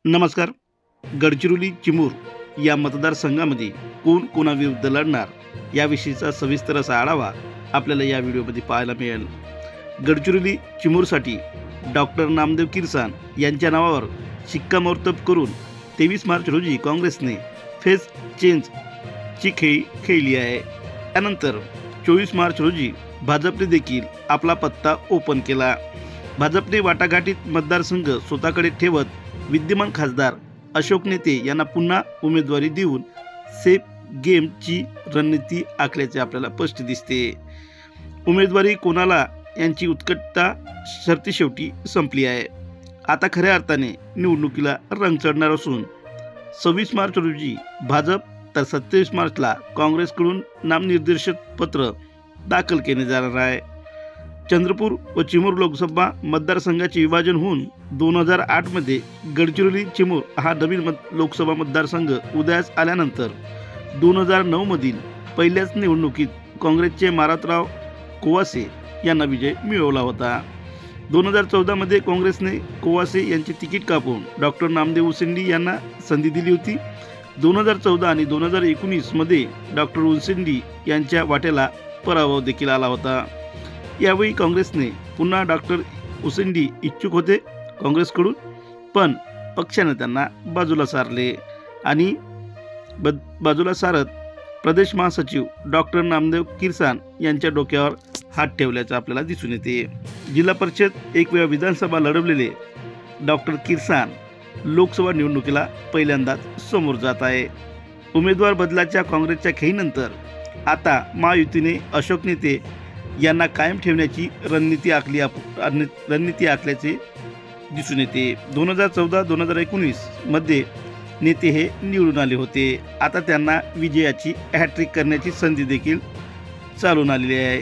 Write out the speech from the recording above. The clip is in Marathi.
नमस्कार. गडचिरोली चिमूर या मतदारसंघामध्ये कोण कोणाविरुद्ध लढणार याविषयीचा सविस्तर असा आढावा आपल्याला या व्हिडिओमध्ये पाहायला मिळेल. गडचिरोली चिमूरसाठी डॉक्टर नामदेव किरसान यांच्या नावावर शिक्कामोर्तब करून 23 मार्च रोजी काँग्रेसने फेस चेंजची खेळी खेळली आहे. त्यानंतर 24 मार्च रोजी भाजपने देखील आपला पत्ता ओपन केला. भाजपने वाटाघाटीत मतदारसंघ स्वतःकडे ठेवत विद्यमान खासदार अशोक नेते यांना पुन्हा उमेदवारी देऊन सेफ गेमची रणनीती आखल्याचे आपल्याला स्पष्ट दिसते. उमेदवारी कोणाला यांची उत्कटता शेवटी संपली आहे. आता खऱ्या अर्थाने निवडणुकीला रंग चढणार असून 26 मार्च रोजी भाजप तर 27 मार्चला काँग्रेसकडून नामनिर्देशन पत्र दाखल केले जाणार आहे. चंद्रपूर व चिमूर लोकसभा मतदारसंघाचे विभाजन होऊन 2008 मध्ये गडचिरोली चिमूर हा नवीन लोकसभा मतदारसंघ उदयास आल्यानंतर 2009 मधील पहिल्याच निवडणुकीत काँग्रेसचे मारुतराव कोवासे यांना विजय मिळवला होता. 2014 मध्ये काँग्रेसने कोवासे यांचे तिकीट कापून डॉक्टर नामदेव उसेंडी यांना संधी दिली होती. 2014 आणि 2019 मध्ये डॉक्टर उसेंडी यांच्या वाट्याला पराभव देखील आला होता. यावेळी काँग्रेसने पुन्हा डॉक्टर उसेंडी इच्छुक होते काँग्रेसकडून, पण पक्षाने त्यांना बाजूला सारले आणि बाजूला सारत प्रदेश महासचिव डॉक्टर नामदेव किरसान यांच्या डोक्यावर हात ठेवल्याचं आपल्याला दिसून येते. जिल्हा परिषद एक वेळा विधानसभा लढवलेले डॉक्टर किरसान लोकसभा निवडणुकीला पहिल्यांदाच समोर जात आहे. उमेदवार बदलाच्या काँग्रेसच्या खेळीनंतर आता महायुतीने अशोक नेते यांना कायम ठेवण्याची रणनीती आखल्याचे दिसून येते. 2014-2019 मध्ये नेते हे निवडून आले होते. आता त्यांना विजयाची हॅट्रिक करण्याची संधी देखील चालून आलेली आहे.